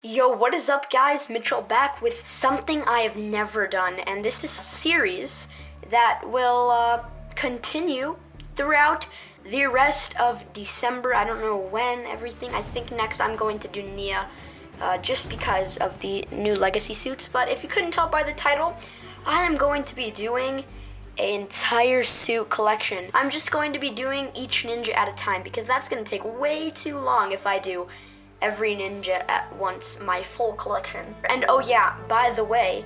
Yo, what is up, guys? Mitchell back with something I have never done, and this is a series that will continue throughout the rest of December. I don't know when, everything. I think next I'm going to do Nia, just because of the new legacy suits, but if you couldn't tell by the title, I am going to be doing an entire suit collection. I'm just going to be doing each ninja at a time, because that's going to take way too long if I do every ninja at once, my full collection. And oh yeah, by the way,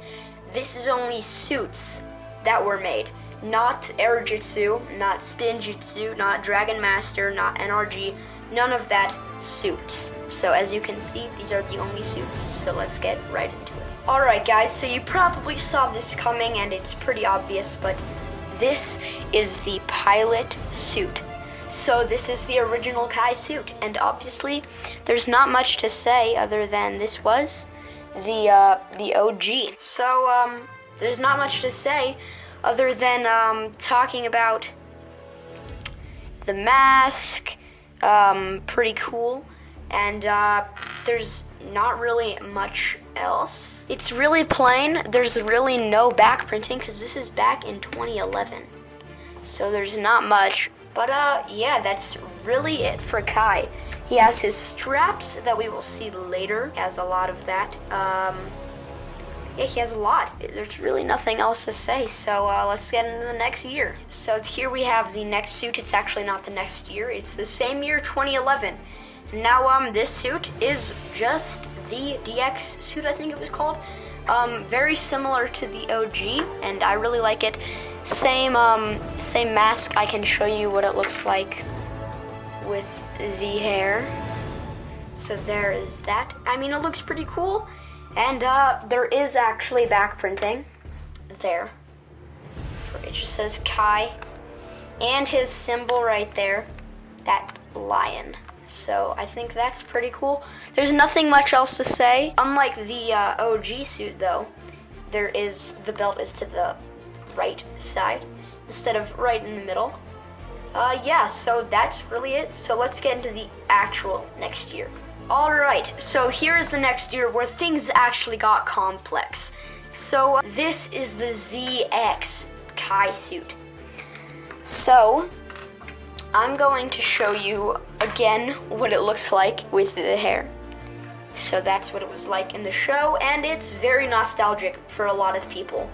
this is only suits that were made, not Airjitsu, not Spin Jutsu, not Dragon Master, not NRG, none of that, suits. So as you can see, these are the only suits, so let's get right into it. Alright guys, so you probably saw this coming and it's pretty obvious, but this is the pilot suit. So this is the original Kai suit, and obviously there's not much to say other than this was the OG. So there's not much to say other than talking about the mask, pretty cool, and there's not really much else. It's really plain. There's really no back printing because this is back in 2011. So there's not much. But yeah, that's really it for Kai. He has his straps that we will see later. He has a lot of that. Yeah, he has a lot. There's really nothing else to say, so let's get into the next year. So here we have the next suit. It's actually not the next year. It's the same year, 2011. Now, this suit is just the DX suit, I think it was called. Very similar to the OG, and I really like it. Same mask. I can show you what it looks like with the hair. So there is that. I mean, it looks pretty cool, and there is actually back printing there. It just says Kai, and his symbol right there, that lion. So I think that's pretty cool. There's nothing much else to say. Unlike the OG suit, though, the belt is to the right side instead of right in the middle. Yeah, so that's really it. So let's get into the actual next year. Alright, so here is the next year where things actually got complex. So this is the ZX Kai suit. So I'm going to show you again what it looks like with the hair. So that's what it was like in the show, and it's very nostalgic for a lot of people.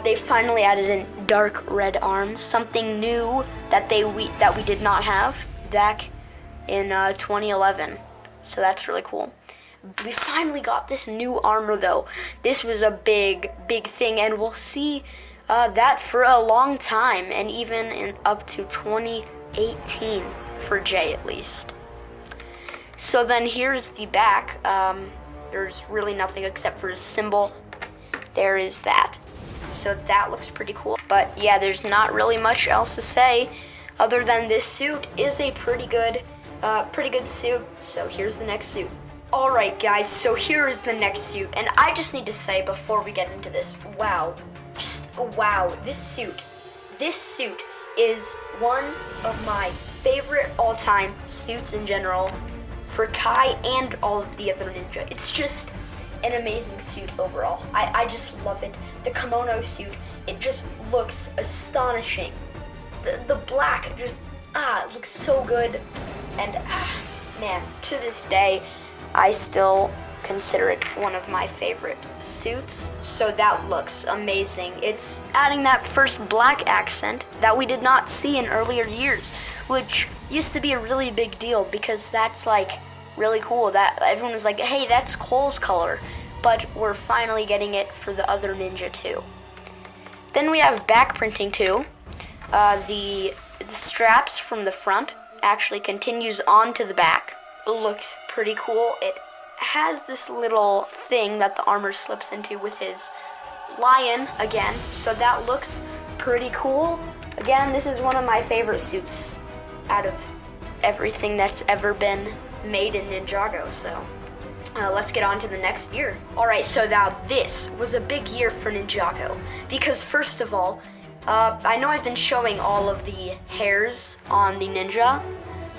They finally added in dark red arms, something new that we did not have back in 2011. So that's really cool. We finally got this new armor though. This was a big thing, and we'll see that for a long time, and even up to 2018 for Jay at least. So then here's the back. There's really nothing except for his symbol. There is that. So that looks pretty cool. But yeah, there's not really much else to say other than this suit is a pretty good suit. So here's the next suit. Alright guys, so here is the next suit, and I just need to say before we get into this, wow, just wow, this suit is one of my favorite all-time suits in general for Kai and all of the other ninja. It's just an amazing suit overall. I just love it. The kimono suit, it just looks astonishing. The black just, it looks so good. And man, to this day, I still consider it one of my favorite suits. So that looks amazing. It's adding that first black accent that we did not see in earlier years, which used to be a really big deal because that's like really cool. That everyone was like, hey, that's Cole's color, but we're finally getting it for the other ninja too. Then we have back printing too. The straps from the front actually continues on to the back. It looks pretty cool. It has this little thing that the armor slips into with his lion again, so that looks pretty cool. Again, this is one of my favorite suits out of everything that's ever been made in Ninjago, so let's get on to the next year. Alright, so now this was a big year for Ninjago, because first of all, I know I've been showing all of the hairs on the ninja,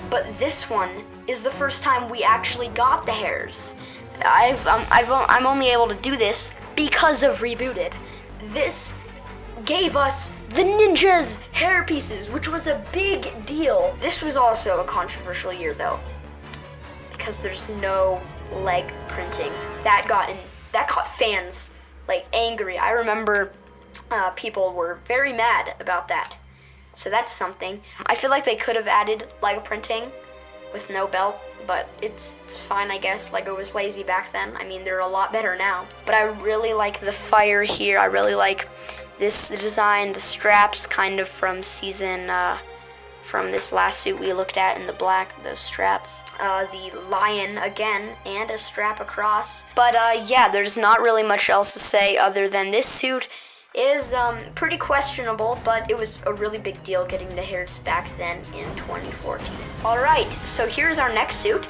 but this one is the first time we actually got the hairs. I'm only able to do this because of Rebooted. This gave us the Ninja's hair pieces, which was a big deal. This was also a controversial year though, because there's no leg printing. That got fans like angry. I remember people were very mad about that. So that's something. I feel like they could have added leg printing with no belt, but it's fine, I guess. Lego was lazy back then. I mean, they're a lot better now. But I really like the fire here. I really like this design, the straps kind of from from this last suit we looked at in the black, those straps. The lion again, and a strap across. But yeah, there's not really much else to say other than this suit is pretty questionable, but it was a really big deal getting the hairs back then in 2014. Alright, so here's our next suit.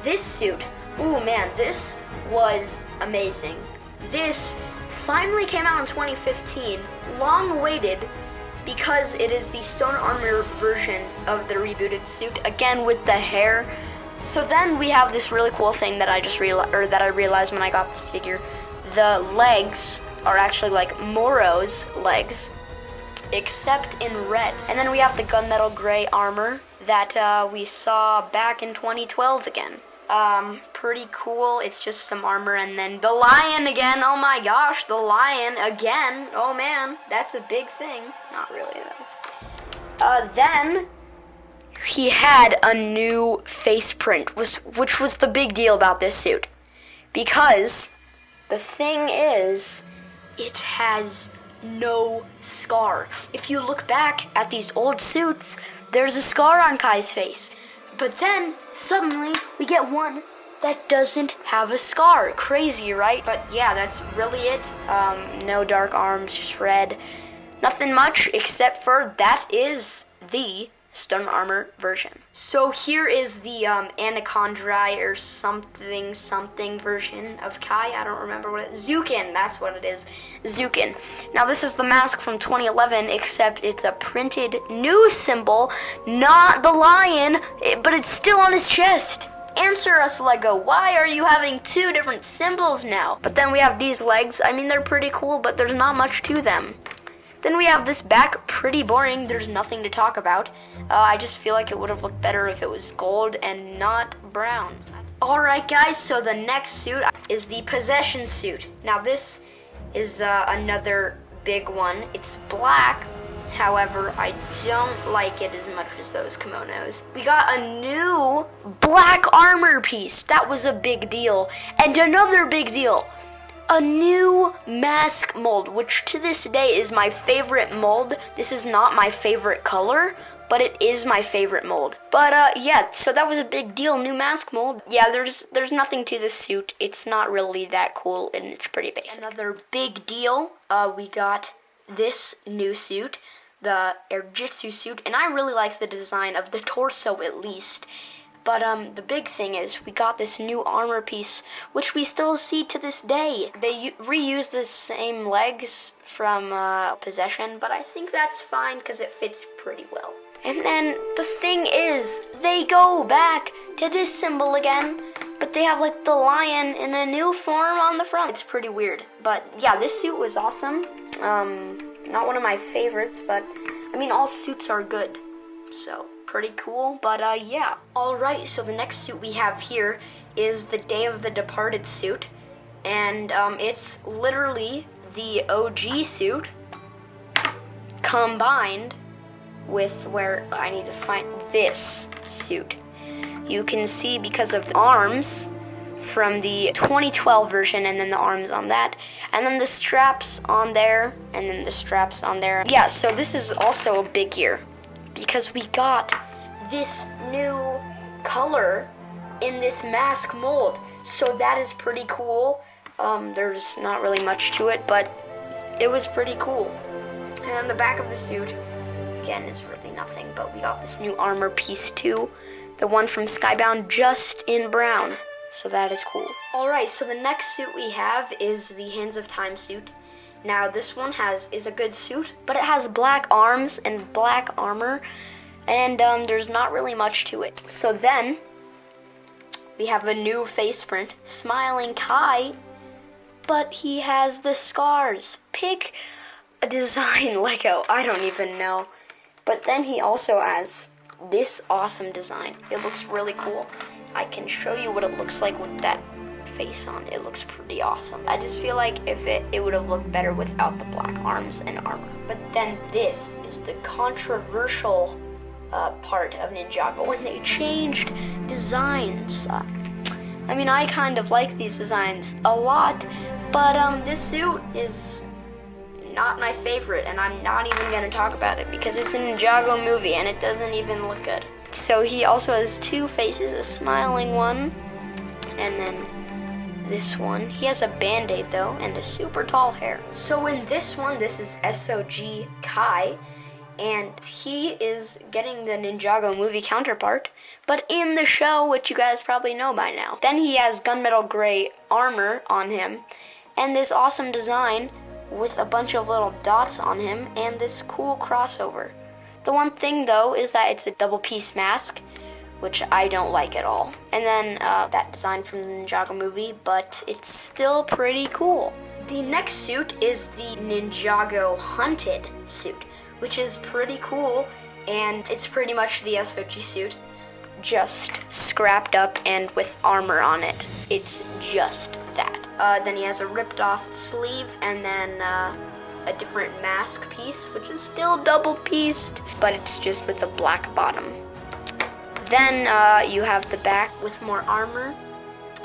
This suit, ooh man, this was amazing. This finally came out in 2015, long awaited, because it is the stone armor version of the rebooted suit, again with the hair. So then we have this really cool thing that I realized when I got this figure. The legs are actually like Moro's legs, except in red. And then we have the gunmetal gray armor that we saw back in 2012 again. Pretty cool. It's just some armor, and then the lion again. Oh my gosh, the lion again. Oh man, that's a big thing. Not really though. Then he had a new face print, which was the big deal about this suit, because the thing is, it has no scar. If you look back at these old suits, there's a scar on Kai's face. But then, suddenly, we get one that doesn't have a scar. Crazy, right? But yeah, that's really it. No dark arms, just red. Nothing much, except for that is the stone armor version. So here is the Anaconda or something version of Kai. I don't remember what it is. Zukin, that's what it is. Zukin. Now this is the mask from 2011, except it's a printed new symbol, not the lion, but it's still on his chest. Answer us, Lego. Why are you having two different symbols now? But then we have these legs. I mean, they're pretty cool, but there's not much to them. Then we have this back, pretty boring. There's nothing to talk about. I just feel like it would have looked better if it was gold and not brown. Alright guys, so the next suit is the possession suit. Now this is another big one. It's black, however, I don't like it as much as those kimonos. We got a new black armor piece. That was a big deal. And another big deal. A new mask mold, which to this day is my favorite mold. This is not my favorite color, but it is my favorite mold. But yeah, so that was a big deal, new mask mold. Yeah, there's nothing to this suit. It's not really that cool, and it's pretty basic. Another big deal, we got this new suit, the Airjitsu suit, and I really like the design of the torso at least. But the big thing is we got this new armor piece, which we still see to this day. They reuse the same legs from Possession, but I think that's fine because it fits pretty well. And then the thing is, they go back to this symbol again, but they have like the lion in a new form on the front. It's pretty weird, but yeah, this suit was awesome. Not one of my favorites, but I mean, all suits are good, so pretty cool. But yeah. Alright, so the next suit we have here is the Day of the Departed suit, and it's literally the OG suit combined with where I need to find this suit. You can see because of the arms from the 2012 version, and then the arms on that, and then the straps on there, and then the straps on there. Yeah, so this is also a big year because we got this new color in this mask mold. So that is pretty cool. There's not really much to it, but it was pretty cool. And on the back of the suit, again, is really nothing, but we got this new armor piece too. The one from Skybound, just in brown. So that is cool. Alright, so the next suit we have is the Hands of Time suit. Now this one is a good suit, but it has black arms and black armor, and there's not really much to it. So then we have a new face print, Smiling Kai, but he has the scars. Pick a design, Lego, I don't even know. But then he also has this awesome design. It looks really cool. I can show you what it looks like with that face on. It looks pretty awesome. I just feel like if it would have looked better without the black arms and armor. But then this is the controversial part of Ninjago when they changed designs. I mean, I kind of like these designs a lot, but this suit is not my favorite, and I'm not even going to talk about it because it's a Ninjago movie and it doesn't even look good. So he also has two faces, a smiling one and then this one. He has a band-aid though and a super tall hair. So in this one, this is SOG Kai, and he is getting the Ninjago movie counterpart, but in the show, which you guys probably know by now. Then he has gunmetal gray armor on him and this awesome design with a bunch of little dots on him and this cool crossover. The one thing though is that it's a double piece mask, which I don't like at all. And then that design from the Ninjago movie, but it's still pretty cool. The next suit is the Ninjago Hunted suit, which is pretty cool, and it's pretty much the SOG suit, just scrapped up and with armor on it. It's just that. Then he has a ripped off sleeve and then a different mask piece, which is still double pieced, but it's just with a black bottom. Then you have the back with more armor,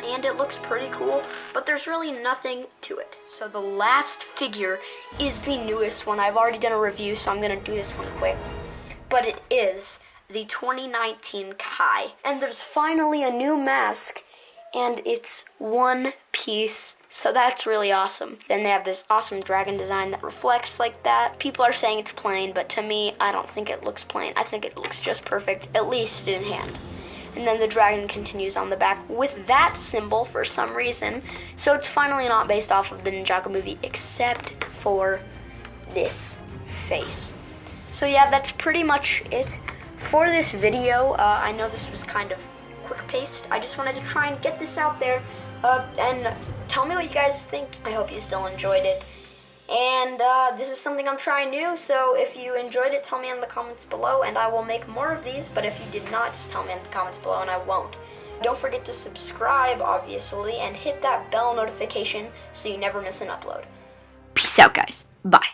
and it looks pretty cool, but there's really nothing to it. So the last figure is the newest one. I've already done a review, so I'm gonna do this one quick. But it is the 2019 Kai, and there's finally a new mask, and it's one piece, so that's really awesome. Then they have this awesome dragon design that reflects like that. People are saying it's plain, but to me, I don't think it looks plain. I think it looks just perfect, at least in hand. And then the dragon continues on the back with that symbol for some reason, so it's finally not based off of the Ninjago movie, except for this face. So yeah, that's pretty much it for this video. I know this was kind of quick-paced. I just wanted to try and get this out there, and tell me what you guys think. I hope you still enjoyed it. And this is something I'm trying new, so if you enjoyed it, tell me in the comments below, and I will make more of these, but if you did not, just tell me in the comments below, and I won't. Don't forget to subscribe, obviously, and hit that bell notification so you never miss an upload. Peace out, guys. Bye.